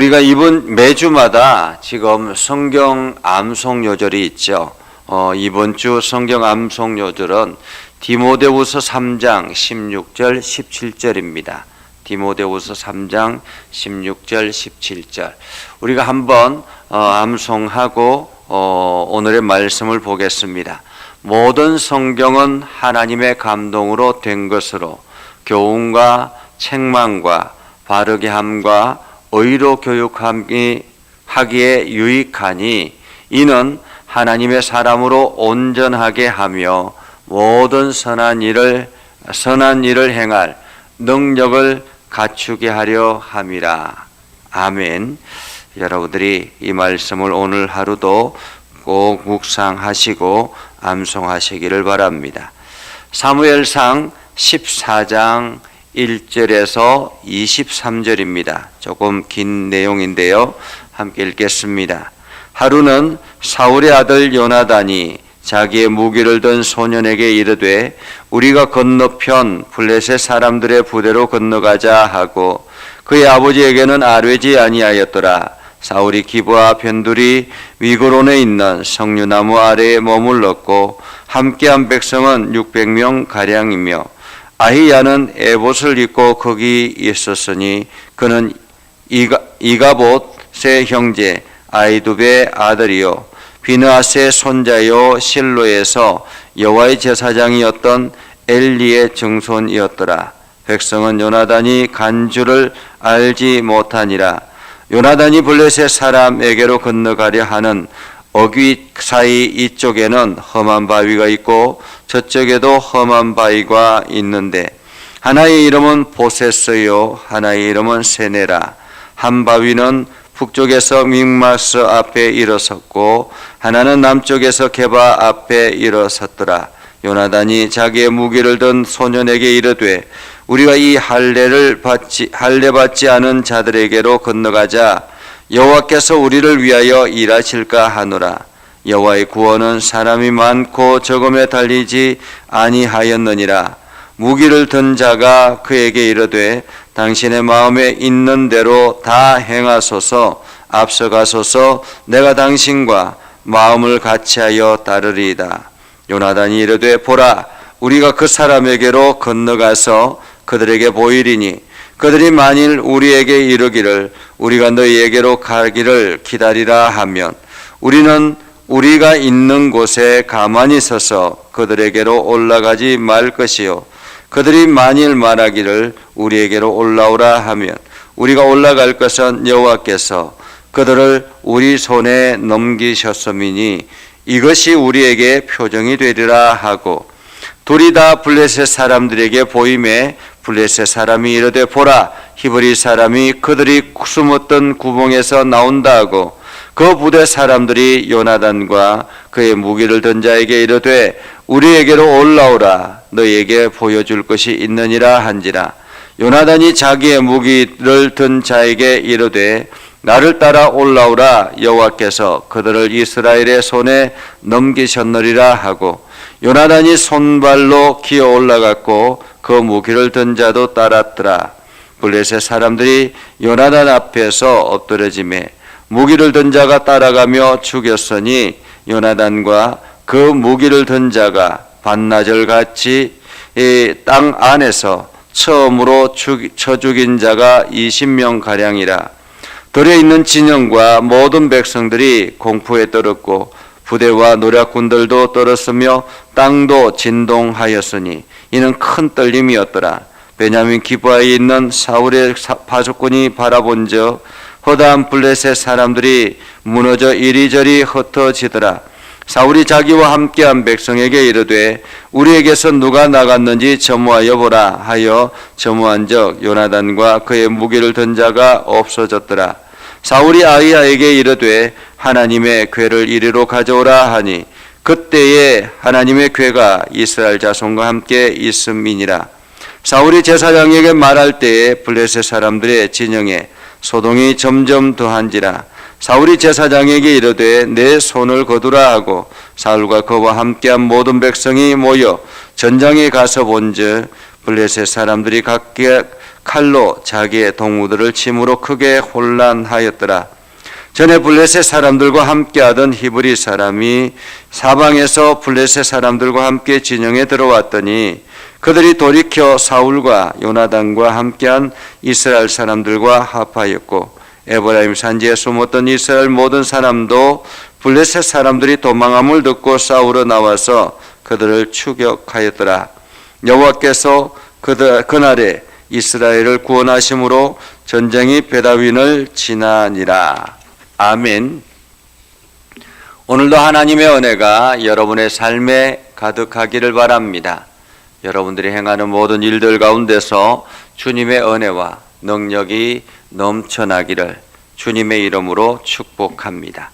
우리가 이번 매주마다 지금 성경 암송 요절이 있죠. 이번 주 성경 암송 요절은 디모데후서 3장 16절 17절입니다. 디모데후서 3장 16절 17절. 우리가 한번 암송하고 오늘의 말씀을 보겠습니다. 모든 성경은 하나님의 감동으로 된 것으로 교훈과 책망과 바르게 함과 의로 교육함이 하기에 유익하니 이는 하나님의 사람으로 온전하게 하며 모든 선한 일을 행할 능력을 갖추게 하려 함이라. 아멘. 여러분들이 이 말씀을 오늘 하루도 꼭 묵상하시고 암송하시기를 바랍니다. 사무엘상 14장 1절에서 23절입니다. 조금 긴 내용인데요. 함께 읽겠습니다. 하루는 사울의 아들 요나단이 자기의 무기를 든 소년에게 이르되 우리가 건너편 블레셋 사람들의 부대로 건너가자 하고 그의 아버지에게는 아뢰지 아니하였더라. 사울이 기브아 변두리 위그론에 있는 석류나무 아래에 머물렀고 함께한 백성은 600명 가량이며 아히야는 에봇을 입고 거기 있었으니 그는 이가봇의 형제 아이두베의 아들이요 비느하스의 손자요 실로에서 여호와의 제사장이었던 엘리의 증손이었더라. 백성은 요나단이 간 줄을 알지 못하니라. 요나단이 블레셋 사람에게로 건너가려 하는 어귀 사이 이쪽에는 험한 바위가 있고 저쪽에도 험한 바위가 있는데 하나의 이름은 보세스요 하나의 이름은 세네라. 한 바위는 북쪽에서 믹마스 앞에 일어섰고 하나는 남쪽에서 게바 앞에 일어섰더라. 요나단이 자기의 무기를 든 소년에게 이르되 우리가 이 할례 받지 않은 자들에게로 건너가자. 여호와께서 우리를 위하여 일하실까 하노라. 여호와의 구원은 사람이 많고 적음에 달리지 아니하였느니라. 무기를 든 자가 그에게 이르되 당신의 마음에 있는 대로 다 행하소서. 앞서가소서. 내가 당신과 마음을 같이하여 따르리이다. 요나단이 이르되 보라 우리가 그 사람에게로 건너가서 그들에게 보이리니 그들이 만일 우리에게 이르기를 우리가 너희에게로 가기를 기다리라 하면 우리는 우리가 있는 곳에 가만히 서서 그들에게로 올라가지 말 것이요 그들이 만일 말하기를 우리에게로 올라오라 하면 우리가 올라갈 것은 여호와께서 그들을 우리 손에 넘기셨음이니 이것이 우리에게 표정이 되리라 하고 둘이 다 블레셋 사람들에게 보임에 블레셋 사람이 이르되 보라 히브리 사람이 그들이 숨었던 구멍에서 나온다 하고 그 부대 사람들이 요나단과 그의 무기를 든 자에게 이르되 우리에게로 올라오라 너희에게 보여줄 것이 있느니라 한지라. 요나단이 자기의 무기를 든 자에게 이르되 나를 따라 올라오라 여호와께서 그들을 이스라엘의 손에 넘기셨느리라 하고 요나단이 손발로 기어 올라갔고 그 무기를 든 자도 따랐더라. 블레셋 사람들이 요나단 앞에서 엎드러지매 무기를 든 자가 따라가며 죽였으니 요나단과 그 무기를 든 자가 반나절 같이 땅 안에서 처음으로 쳐 죽인 자가 20명 가량이라. 들에 있는 진영과 모든 백성들이 공포에 떨었고 부대와 노략군들도 떨었으며 땅도 진동하였으니 이는 큰 떨림이었더라. 베냐민 기브아에 있는 사울의 파수꾼이 바라본 적 허다한 블레셋 사람들이 무너져 이리저리 흩어지더라. 사울이 자기와 함께한 백성에게 이르되 우리에게서 누가 나갔는지 점호하여 보라 하여 점호한 적 요나단과 그의 무기를 든 자가 없어졌더라. 사울이 아히야에게 이르되 하나님의 궤를 이리로 가져오라 하니 그때에 하나님의 궤가 이스라엘 자손과 함께 있음이니라. 사울이 제사장에게 말할 때에 블레셋 사람들의 진영에 소동이 점점 더한지라. 사울이 제사장에게 이르되 내 손을 거두라 하고 사울과 그와 함께한 모든 백성이 모여 전장에 가서 본즉 블레셋 사람들이 칼로 자기의 동무들을 침으로 크게 혼란하였더라. 전에 블레셋 사람들과 함께하던 히브리 사람이 사방에서 블레셋 사람들과 함께 진영에 들어왔더니 그들이 돌이켜 사울과 요나단과 함께한 이스라엘 사람들과 합하였고 에브라임 산지에 숨었던 이스라엘 모든 사람도 블레셋 사람들이 도망함을 듣고 싸우러 나와서 그들을 추격하였더라. 여호와께서 그날에 이스라엘을 구원하심으로 전쟁이 베다윈을 지나니라. 아멘. 오늘도 하나님의 은혜가 여러분의 삶에 가득하기를 바랍니다. 여러분들이 행하는 모든 일들 가운데서 주님의 은혜와 능력이 넘쳐나기를 주님의 이름으로 축복합니다.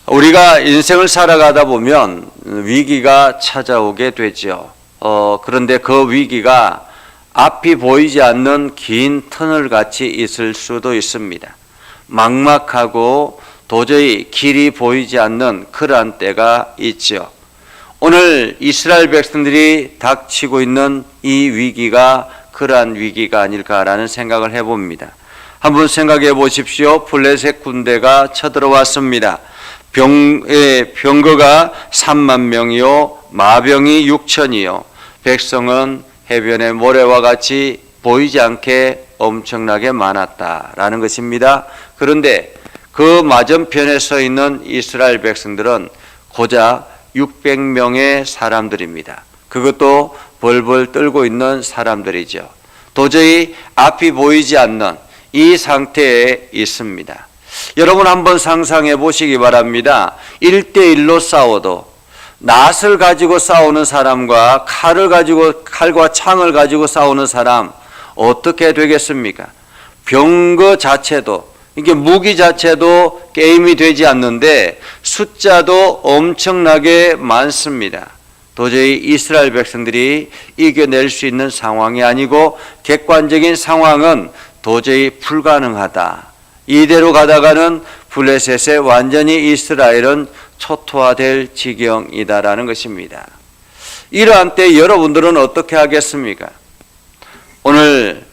우리가 인생을 살아가다 보면 위기가 찾아오게 되죠. 그런데 그 위기가 앞이 보이지 않는 긴 터널 같이 있을 수도 있습니다. 막막하고 도저히 길이 보이지 않는 그러한 때가 있죠. 오늘 이스라엘 백성들이 닥치고 있는 이 위기가 그러한 위기가 아닐까라는 생각을 해봅니다. 한번 생각해 보십시오. 블레셋 군대가 쳐들어왔습니다. 병거가 3만 명이요 마병이 6천이요 백성은 해변의 모래와 같이 보이지 않게 엄청나게 많았다라는 것입니다. 그런데 그 맞은편에 서 있는 이스라엘 백성들은 고작 600명의 사람들입니다. 그것도 벌벌 떨고 있는 사람들이죠. 도저히 앞이 보이지 않는 이 상태에 있습니다. 여러분 한번 상상해 보시기 바랍니다. 1대1로 싸워도 낫을 가지고 싸우는 사람과 칼과 창을 가지고 싸우는 사람 어떻게 되겠습니까? 병거 자체도 이게 무기 자체도 게임이 되지 않는데 숫자도 엄청나게 많습니다. 도저히 이스라엘 백성들이 이겨낼 수 있는 상황이 아니고 객관적인 상황은 도저히 불가능하다. 이대로 가다가는 블레셋에 완전히 이스라엘은 초토화될 지경이다라는 것입니다. 이러한 때 여러분들은 어떻게 하겠습니까? 오늘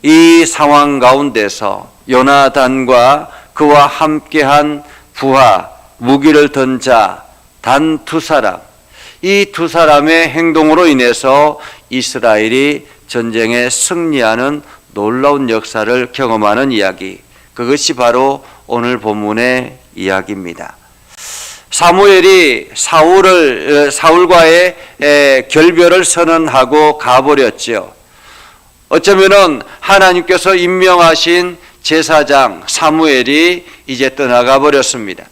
이 상황 가운데서 요나단과 그와 함께한 부하, 무기를 든 자, 단 2사람, 이 2사람의 행동으로 인해서 이스라엘이 전쟁에 승리하는 놀라운 역사를 경험하는 이야기, 그것이 바로 오늘 본문의 이야기입니다. 사무엘이 사울과의 결별을 선언하고 가버렸지요. 어쩌면은 하나님께서 임명하신 제사장 사무엘이 이제 떠나가 버렸습니다.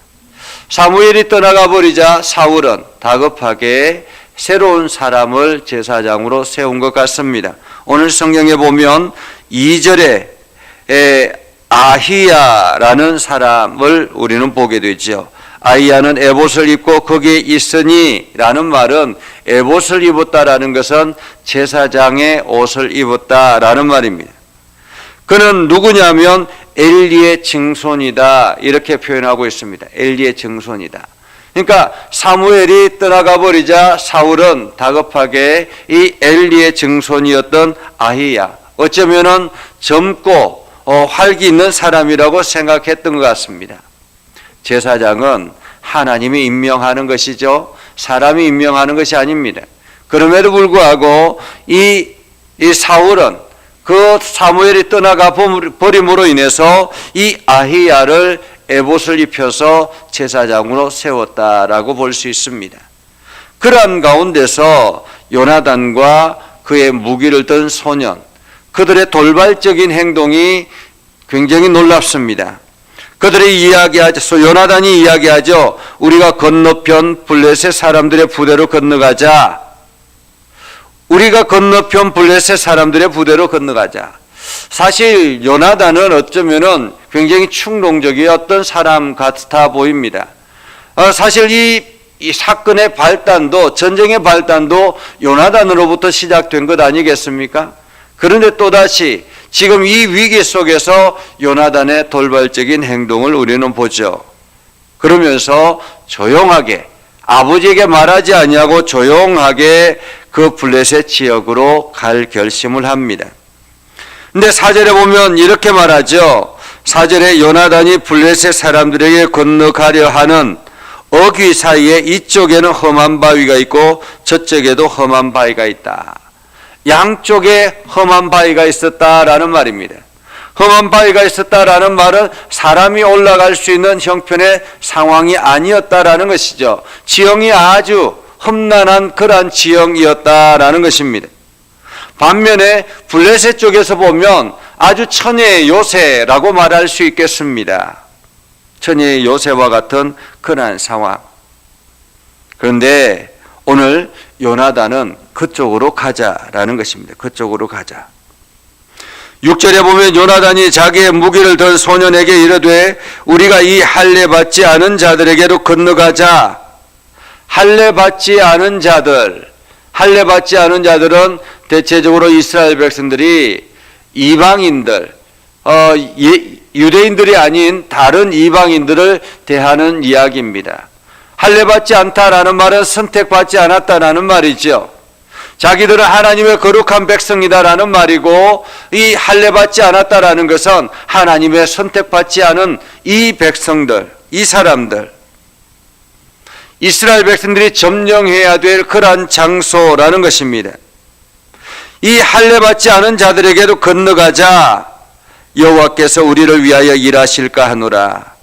사무엘이 떠나가 버리자 사울은 다급하게 새로운 사람을 제사장으로 세운 것 같습니다. 오늘 성경에 보면 2절에 아히야라는 사람을 우리는 보게 되죠. 아히야는 에봇을 입고 거기에 있으니 라는 말은 에봇을 입었다라는 것은 제사장의 옷을 입었다라는 말입니다. 그는 누구냐면 엘리의 증손이다 이렇게 표현하고 있습니다. 엘리의 증손이다. 그러니까 사무엘이 떠나가 버리자 사울은 다급하게 이 엘리의 증손이었던 아히야, 어쩌면은 젊고 활기 있는 사람이라고 생각했던 것 같습니다. 제사장은 하나님이 임명하는 것이죠. 사람이 임명하는 것이 아닙니다. 그럼에도 불구하고 이 사울은 그 사무엘이 떠나가 버림으로 인해서 이 아히야를 에봇을 입혀서 제사장으로 세웠다라고 볼 수 있습니다. 그러한 가운데서 요나단과 그의 무기를 든 소년, 그들의 돌발적인 행동이 굉장히 놀랍습니다. 요나단이 이야기하죠. 우리가 건너편 블레셋 사람들의 부대로 건너가자. 우리가 건너편 블레셋 사람들의 부대로 건너가자. 사실 요나단은 어쩌면은 굉장히 충동적이었던 사람 같아 보입니다. 사실 이 사건의 발단도, 전쟁의 발단도 요나단으로부터 시작된 것 아니겠습니까? 그런데 또다시 지금 이 위기 속에서 요나단의 돌발적인 행동을 우리는 보죠. 그러면서 조용하게, 아버지에게 말하지 아니하고 조용하게 그 블레셋 지역으로 갈 결심을 합니다. 근데 4절에 보면 이렇게 말하죠. 4절에 요나단이 블레셋 사람들에게 건너가려 하는 어귀 사이에 이쪽에는 험한 바위가 있고 저쪽에도 험한 바위가 있다. 양쪽에 험한 바위가 있었다라는 말입니다. 험한 바위가 있었다라는 말은 사람이 올라갈 수 있는 형편의 상황이 아니었다라는 것이죠. 지형이 아주 험난한 그러한 지형이었다라는 것입니다. 반면에 블레셋 쪽에서 보면 아주 천혜의 요새라고 말할 수 있겠습니다. 천혜의 요새와 같은 그러한 상황. 그런데 오늘 요나단은 그쪽으로 가자라는 것입니다. 그쪽으로 가자. 6절에 보면 요나단이 자기의 무기를 든 소년에게 이르되 우리가 이 할례 받지 않은 자들에게로 건너가자. 할례 받지 않은 자들, 할례 받지 않은 자들은 대체적으로 이스라엘 백성들이 이방인들, 유대인들이 아닌 다른 이방인들을 대하는 이야기입니다. 할례 받지 않다라는 말은 선택받지 않았다라는 말이죠. 자기들은 하나님의 거룩한 백성이다라는 말이고, 이 할례 받지 않았다라는 것은 하나님의 선택받지 않은 이 백성들, 이 사람들, 이스라엘 백성들이 점령해야 될 그러한 장소라는 것입니다. 이 할례 받지 않은 자들에게도 건너가자. 여호와께서 우리를 위하여 일하실까 하노라.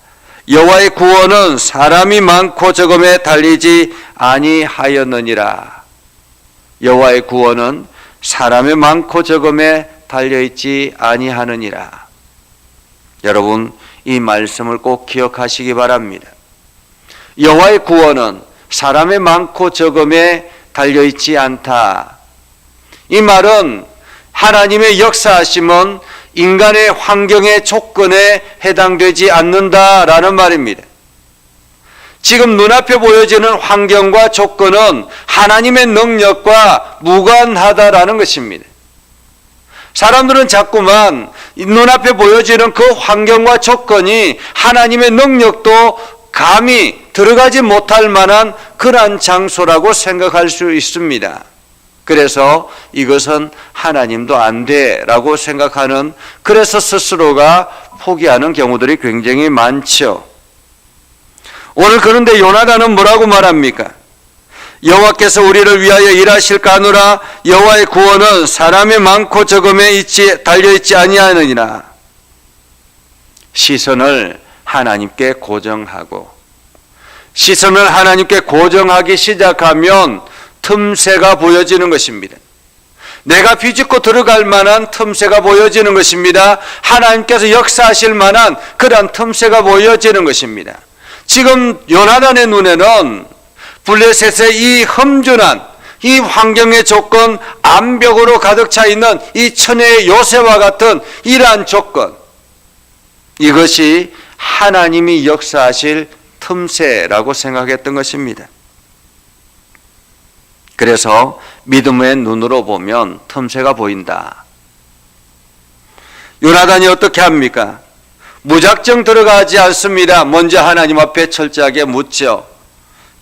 여호와의 구원은 사람이 많고 적음에 달리지 아니하였느니라. 여호와의 구원은 사람의 많고 적음에 달려있지 아니하느니라. 여러분, 이 말씀을 꼭 기억하시기 바랍니다. 여호와의 구원은 사람의 많고 적음에 달려있지 않다. 이 말은 하나님의 역사하심은 인간의 환경의 조건에 해당되지 않는다라는 말입니다. 지금 눈앞에 보여지는 환경과 조건은 하나님의 능력과 무관하다라는 것입니다. 사람들은 자꾸만 눈앞에 보여지는 그 환경과 조건이 하나님의 능력도 감히 들어가지 못할 만한 그러한 장소라고 생각할 수 있습니다. 그래서 이것은 하나님도 안 돼라고 생각하는, 그래서 스스로가 포기하는 경우들이 굉장히 많죠. 오늘 그런데 요나단은 뭐라고 말합니까? 여호와께서 우리를 위하여 일하실까 하노라. 여호와의 구원은 사람의 많고 적음에 달려있지 아니하느니라. 시선을 하나님께 고정하고, 시선을 하나님께 고정하기 시작하면 틈새가 보여지는 것입니다. 내가 비집고 들어갈 만한 틈새가 보여지는 것입니다. 하나님께서 역사하실 만한 그러한 틈새가 보여지는 것입니다. 지금 요나단의 눈에는 블레셋의 이 험준한 이 환경의 조건, 암벽으로 가득 차 있는 이 천혜의 요새와 같은 이러한 조건, 이것이 하나님이 역사하실 틈새라고 생각했던 것입니다. 그래서 믿음의 눈으로 보면 틈새가 보인다. 요나단이 어떻게 합니까? 무작정 들어가지 않습니다. 먼저 하나님 앞에 철저하게 묻죠.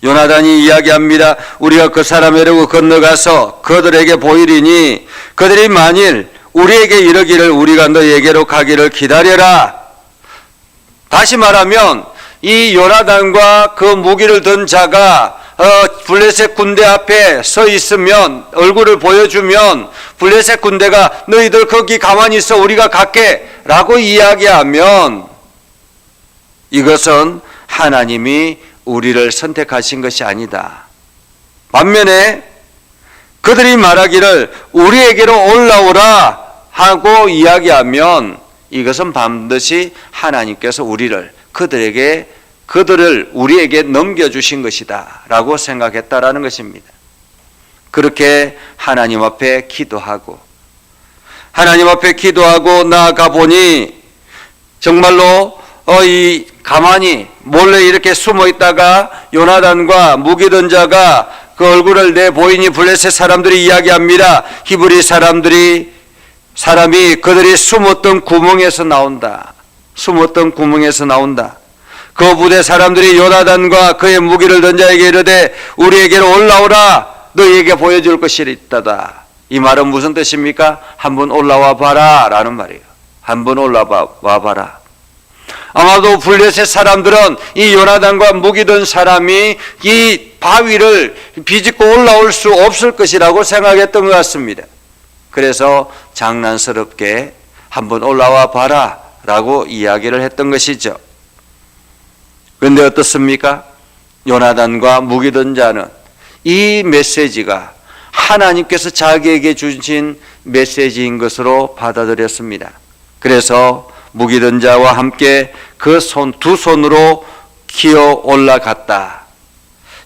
요나단이 이야기합니다. 우리가 그 사람에게로 건너가서 그들에게 보이리니 그들이 만일 우리에게 이르기를 우리가 너에게로 가기를 기다려라. 다시 말하면 이 요나단과 그 무기를 든 자가 블레셋 군대 앞에 서 있으면, 얼굴을 보여주면 블레셋 군대가 너희들 거기 가만히 있어 우리가 갈게 라고 이야기하면 이것은 하나님이 우리를 선택하신 것이 아니다. 반면에 그들이 말하기를 우리에게로 올라오라 하고 이야기하면 이것은 반드시 하나님께서 그들을 우리에게 넘겨주신 것이다 라고 생각했다라는 것입니다. 그렇게 하나님 앞에 기도하고 나아가 보니 정말로 가만히 몰래 이렇게 숨어 있다가 요나단과 무기 든 자가 그 얼굴을 내보이니 블레셋 사람들이 이야기합니다. 히브리 사람이 그들이 숨었던 구멍에서 나온다. 그 부대 사람들이 요나단과 그의 무기를 든 자에게 이르되 우리에게로 올라오라. 너희에게 보여줄 것이 있다. 이 말은 무슨 뜻입니까? 한번 올라와 봐라 라는 말이에요. 한번 올라와 봐라. 아마도 블레셋 사람들은 이 요나단과 무기든 사람이 이 바위를 비집고 올라올 수 없을 것이라고 생각했던 것 같습니다. 그래서 장난스럽게 한번 올라와 봐라 라고 이야기를 했던 것이죠. 그런데 어떻습니까? 요나단과 무기든 자는 이 메시지가 하나님께서 자기에게 주신 메시지인 것으로 받아들였습니다. 그래서 무기든 자와 함께 그 두 손으로 기어 올라갔다.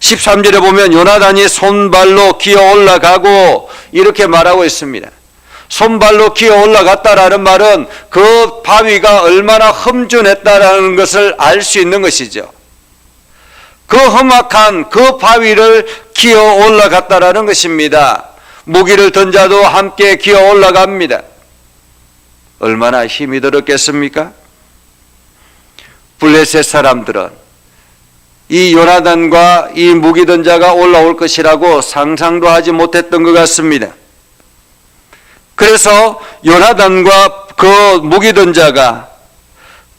13절에 보면 요나단이 손발로 기어 올라가고 이렇게 말하고 있습니다. 손발로 기어 올라갔다라는 말은 그 바위가 얼마나 험준했다라는 것을 알 수 있는 것이죠. 그 험악한 그 바위를 기어 올라갔다라는 것입니다. 무기를 든 자도 함께 기어 올라갑니다. 얼마나 힘이 들었겠습니까? 블레셋 사람들은 이 요나단과 이 무기든 자가 올라올 것이라고 상상도 하지 못했던 것 같습니다. 그래서 요나단과 그 무기든 자가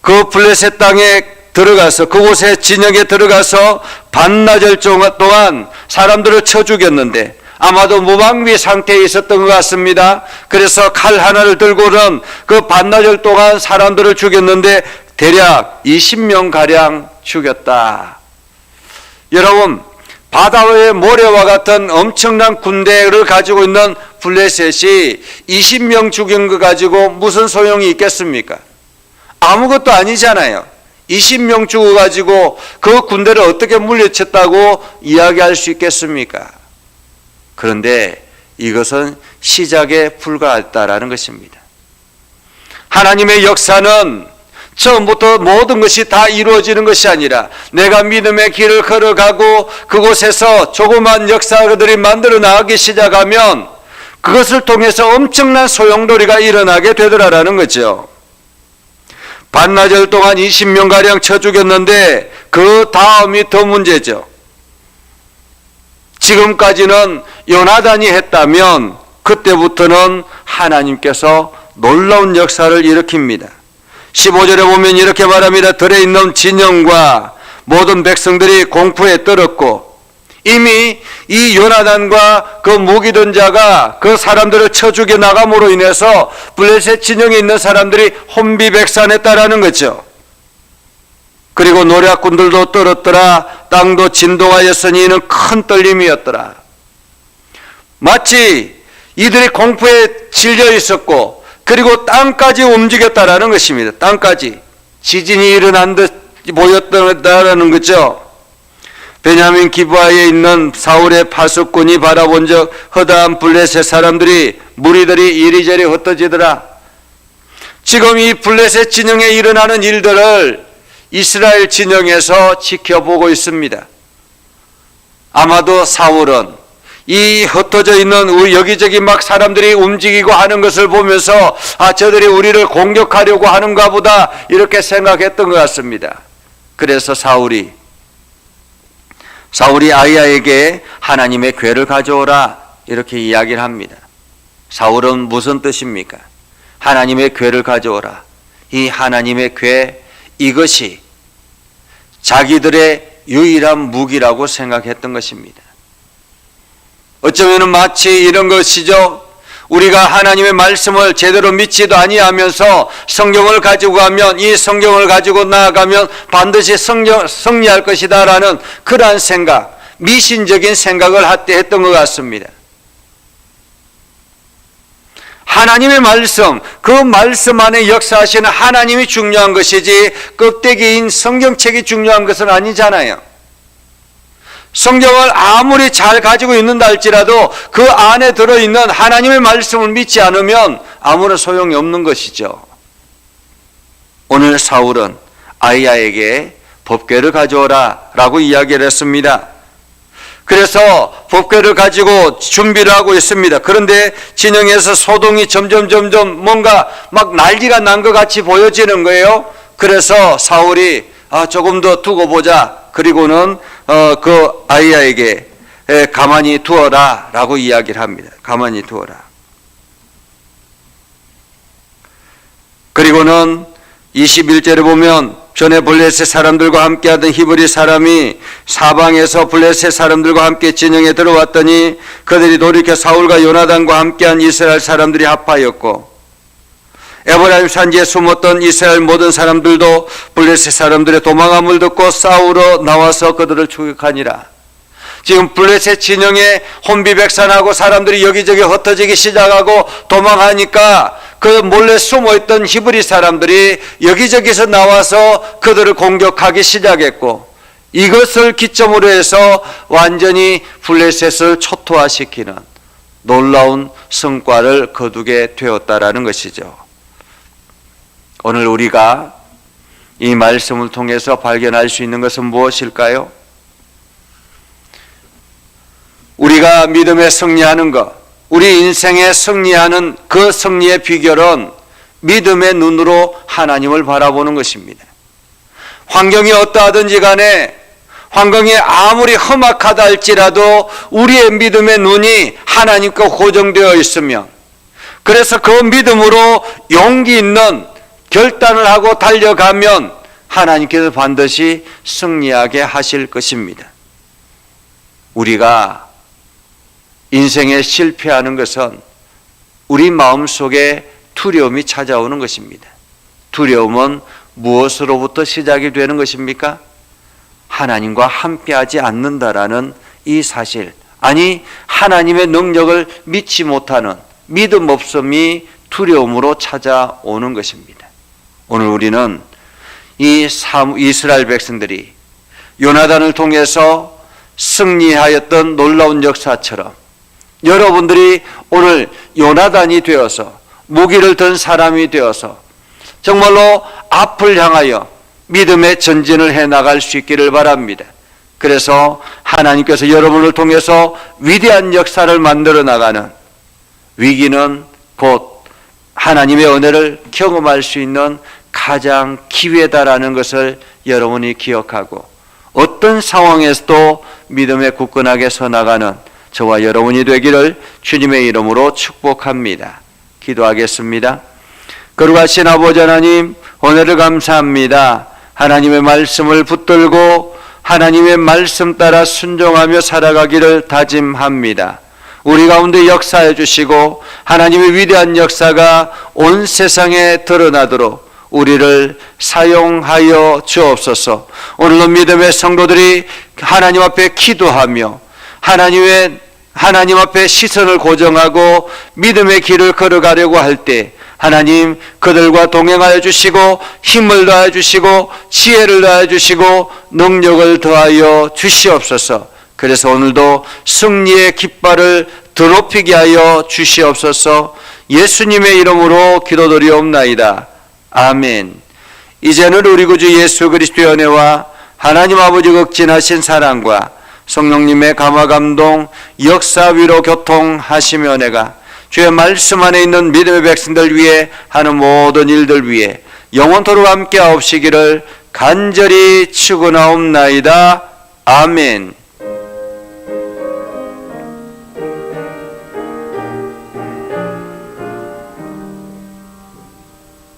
그 블레셋 땅에 들어가서 그곳에 진영에 들어가서 반나절 동안 사람들을 쳐 죽였는데 아마도 무방비 상태에 있었던 것 같습니다. 그래서 칼 하나를 들고는 그 반나절 동안 사람들을 죽였는데 대략 20명가량 죽였다. 여러분, 바다의 모래와 같은 엄청난 군대를 가지고 있는 블레셋이 20명 죽인 거 가지고 무슨 소용이 있겠습니까? 아무것도 아니잖아요. 20명 죽어가지고 그 군대를 어떻게 물리쳤다고 이야기할 수 있겠습니까? 그런데 이것은 시작에 불과했다라는 것입니다. 하나님의 역사는 처음부터 모든 것이 다 이루어지는 것이 아니라 내가 믿음의 길을 걸어가고 그곳에서 조그만 역사들이 만들어 나가기 시작하면 그것을 통해서 엄청난 소용돌이가 일어나게 되더라라는 거죠. 반나절 동안 20명가량 쳐 죽였는데 그 다음이 더 문제죠. 지금까지는 요나단이 했다면 그때부터는 하나님께서 놀라운 역사를 일으킵니다. 15절에 보면 이렇게 말합니다. 들에 있는 진영과 모든 백성들이 공포에 떨었고 이미 이 요나단과 그 무기든 자가 그 사람들을 쳐 죽여 나감으로 인해서 블레셋 진영에 있는 사람들이 혼비백산했다라는 거죠. 그리고 노략군들도 떨었더라. 땅도 진동하였으니 이는 큰 떨림이었더라. 마치 이들이 공포에 질려 있었고 그리고 땅까지 움직였다라는 것입니다. 땅까지 지진이 일어난 듯 보였다라는 거죠. 베냐민 기브아에 있는 사울의 파수꾼이 바라본 적 허다한 블레셋 사람들이 무리들이 이리저리 흩어지더라. 지금 이 블레셋 진영에 일어나는 일들을 이스라엘 진영에서 지켜보고 있습니다. 아마도 사울은 이 흩어져 있는 여기저기 막 사람들이 움직이고 하는 것을 보면서 저들이 우리를 공격하려고 하는가 보다 이렇게 생각했던 것 같습니다. 그래서 사울이 아이야에게 하나님의 궤를 가져오라 이렇게 이야기를 합니다. 사울은 무슨 뜻입니까? 하나님의 궤를 가져오라. 이 하나님의 궤, 이것이 자기들의 유일한 무기라고 생각했던 것입니다. 어쩌면 마치 이런 것이죠. 우리가 하나님의 말씀을 제대로 믿지도 아니하면서 성경을 가지고 가면 이 성경을 가지고 나아가면 반드시 승리할 것이다 라는 그러한 생각, 미신적인 생각을 했던 것 같습니다. 하나님의 말씀, 그 말씀 안에 역사하시는 하나님이 중요한 것이지 껍데기인 성경책이 중요한 것은 아니잖아요. 성경을 아무리 잘 가지고 있는다 할지라도 그 안에 들어있는 하나님의 말씀을 믿지 않으면 아무런 소용이 없는 것이죠. 오늘 사울은 아이야에게 법궤를 가져오라 라고 이야기를 했습니다. 그래서 법궤를 가지고 준비를 하고 있습니다. 그런데 진영에서 소동이 점점 뭔가 막 난리가 난 것 같이 보여지는 거예요. 그래서 사울이 조금 더 두고 보자. 그리고는 그 아이야에게 가만히 두어라 라고 이야기를 합니다. 가만히 두어라. 그리고는 21절에 보면 전에 블레셋 사람들과 함께하던 히브리 사람이 사방에서 블레셋 사람들과 함께 진영에 들어왔더니 그들이 돌이켜 사울과 요나단과 함께한 이스라엘 사람들이 합하였고, 에브라임 산지에 숨었던 이스라엘 모든 사람들도 블레셋 사람들의 도망함을 듣고 싸우러 나와서 그들을 추격하니라. 지금 블레셋 진영에 혼비백산하고 사람들이 여기저기 흩어지기 시작하고 도망하니까 그 몰래 숨어있던 히브리 사람들이 여기저기서 나와서 그들을 공격하기 시작했고, 이것을 기점으로 해서 완전히 블레셋을 초토화시키는 놀라운 성과를 거두게 되었다라는 것이죠. 오늘 우리가 이 말씀을 통해서 발견할 수 있는 것은 무엇일까요? 우리가 믿음에 승리하는 것, 우리 인생에 승리하는 그 승리의 비결은 믿음의 눈으로 하나님을 바라보는 것입니다. 환경이 어떠하든지 간에, 환경이 아무리 험악하다 할지라도 우리의 믿음의 눈이 하나님과 고정되어 있으면, 그래서 그 믿음으로 용기 있는 결단을 하고 달려가면 하나님께서 반드시 승리하게 하실 것입니다. 우리가 인생에 실패하는 것은 우리 마음속에 두려움이 찾아오는 것입니다. 두려움은 무엇으로부터 시작이 되는 것입니까? 하나님과 함께하지 않는다라는 이 사실, 아니 하나님의 능력을 믿지 못하는 믿음 없음이 두려움으로 찾아오는 것입니다. 오늘 우리는 이 이스라엘 백성들이 요나단을 통해서 승리하였던 놀라운 역사처럼 여러분들이 오늘 요나단이 되어서, 무기를 든 사람이 되어서 정말로 앞을 향하여 믿음의 전진을 해나갈 수 있기를 바랍니다. 그래서 하나님께서 여러분을 통해서 위대한 역사를 만들어 나가는, 위기는 곧 하나님의 은혜를 경험할 수 있는 가장 기회다라는 것을 여러분이 기억하고, 어떤 상황에서도 믿음에 굳건하게 서 나가는 저와 여러분이 되기를 주님의 이름으로 축복합니다. 기도하겠습니다. 거룩하신 아버지 하나님, 오늘을 감사합니다. 하나님의 말씀을 붙들고 하나님의 말씀 따라 순종하며 살아가기를 다짐합니다. 우리 가운데 역사해 주시고 하나님의 위대한 역사가 온 세상에 드러나도록 우리를 사용하여 주옵소서. 오늘도 믿음의 성도들이 하나님 앞에 기도하며 하나님 앞에 시선을 고정하고 믿음의 길을 걸어가려고 할 때 하나님 그들과 동행하여 주시고 힘을 더하여 주시고 지혜를 더하여 주시고 능력을 더하여 주시옵소서. 그래서 오늘도 승리의 깃발을 드높이게 하여 주시옵소서. 예수님의 이름으로 기도드리옵나이다. 아멘. 이제는 우리 구주 예수 그리스도의 은혜와 하나님 아버지 극진하신 사랑과 성령님의 감화 감동 역사 위로 교통하시며 은혜가 주의 말씀 안에 있는 믿음의 백성들 위해 하는 모든 일들 위해 영원토록 함께 하옵시기를 간절히 축원하옵나이다. 아멘.